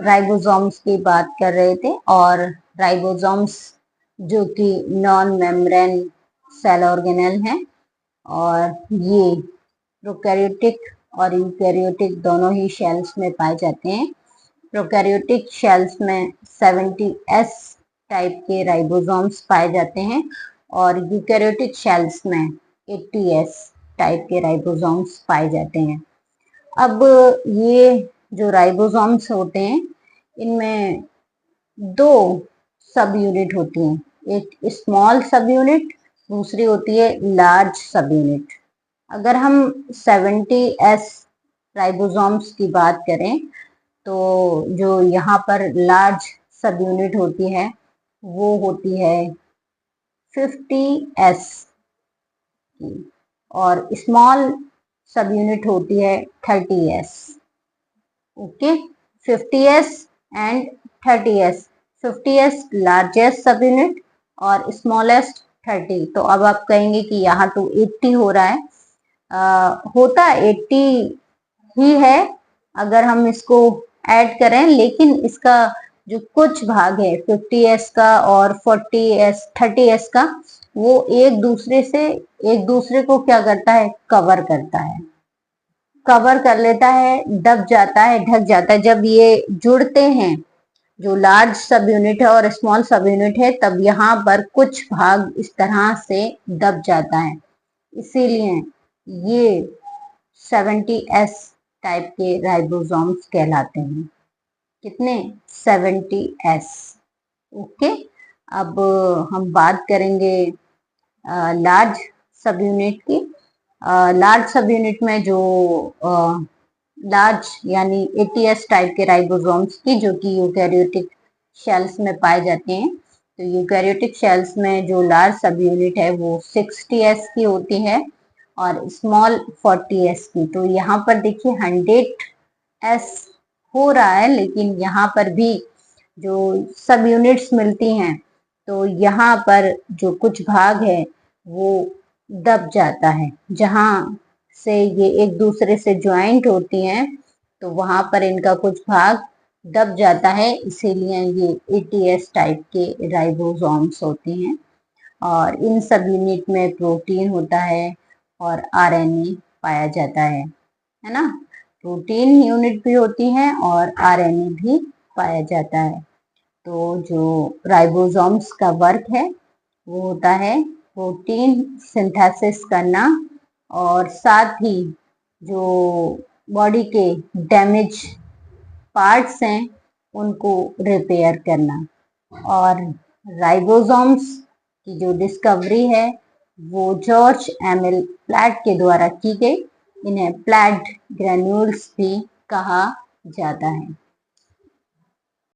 Ribosomes की बात कर रहे थे, और राइबोसोम्स जो कि नॉन मेम्ब्रेन सेल ऑर्गेनेल हैं, और ये प्रोकैरियोटिक और यूकैरियोटिक दोनों ही शेल्स में पाए जाते हैं। प्रोकैरियोटिक शेल्स में 70S टाइप के राइबोसोम्स पाए जाते हैं, और यूकैरियोटिक शेल्स में 80S टाइप के राइबोसोम्स पाए जाते हैं। अब ये जो राइबोसोम्स होते हैं, इनमें दो सब यूनिट होती हैं, एक स्मॉल सब यूनिट, दूसरी होती है लार्ज सब यूनिट। अगर हम 70S राइबोसोम्स की बात करें, तो जो यहाँ पर लार्ज सब यूनिट होती है वो होती है 50S की, और स्मॉल सब यूनिट होती है 30S। Okay, 50S and 30S। 50S largest सब यूनिट और स्मॉलेस्ट 30। तो अब आप कहेंगे कि यहाँ तो 80 हो रहा है। होता 80 ही है अगर हम इसको ऐड करें, लेकिन इसका जो कुछ भाग है 50S का और 40S 30S का, वो एक दूसरे को क्या करता है, कवर करता है, कवर कर लेता है, दब जाता है, ढक जाता है। जब ये जुड़ते हैं, जो लार्ज सब यूनिट है और स्मॉल सब यूनिट है, तब यहाँ पर कुछ भाग इस तरह से दब जाता है, इसीलिए ये 70S टाइप के राइबोसोम्स कहलाते हैं। कितने? 70S। ओके, अब हम बात करेंगे लार्ज सब यूनिट की। लार्ज सब यूनिट में जो लार्ज यानी 80S टाइप के राइबोसोम्स की, जो कि यूकैरियोटिक शेल्स में पाए जाते हैं। तो यूकैरियोटिक शेल्स में जो लार्ज सब यूनिट है वो 60S की होती है और स्मॉल 40S की। तो यहाँ पर देखिए 100S हो रहा है, लेकिन यहाँ पर भी जो सब यूनिट्स मिलती हैं, तो यहाँ पर जो कुछ भाग है वो दब जाता है। जहाँ से ये एक दूसरे से ज्वाइंट होती हैं, तो वहां पर इनका कुछ भाग दब जाता है, इसीलिए ये 80S टाइप के राइबोसोम्स होते हैं। और इन सब यूनिट में प्रोटीन होता है और आरएनए पाया जाता है ना। प्रोटीन यूनिट भी होती है और आरएनए भी पाया जाता है। तो जो राइबोसोम्स का वर्क है वो होता है प्रोटीन सिंथेसिस करना, और साथ ही जो बॉडी के डैमेज पार्ट्स हैं उनको रिपेयर करना। और राइबोसोम्स की जो डिस्कवरी है वो जॉर्ज एमिल प्लैट के द्वारा की गई। इन्हें प्लैट ग्रैन्यूल्स भी कहा जाता है।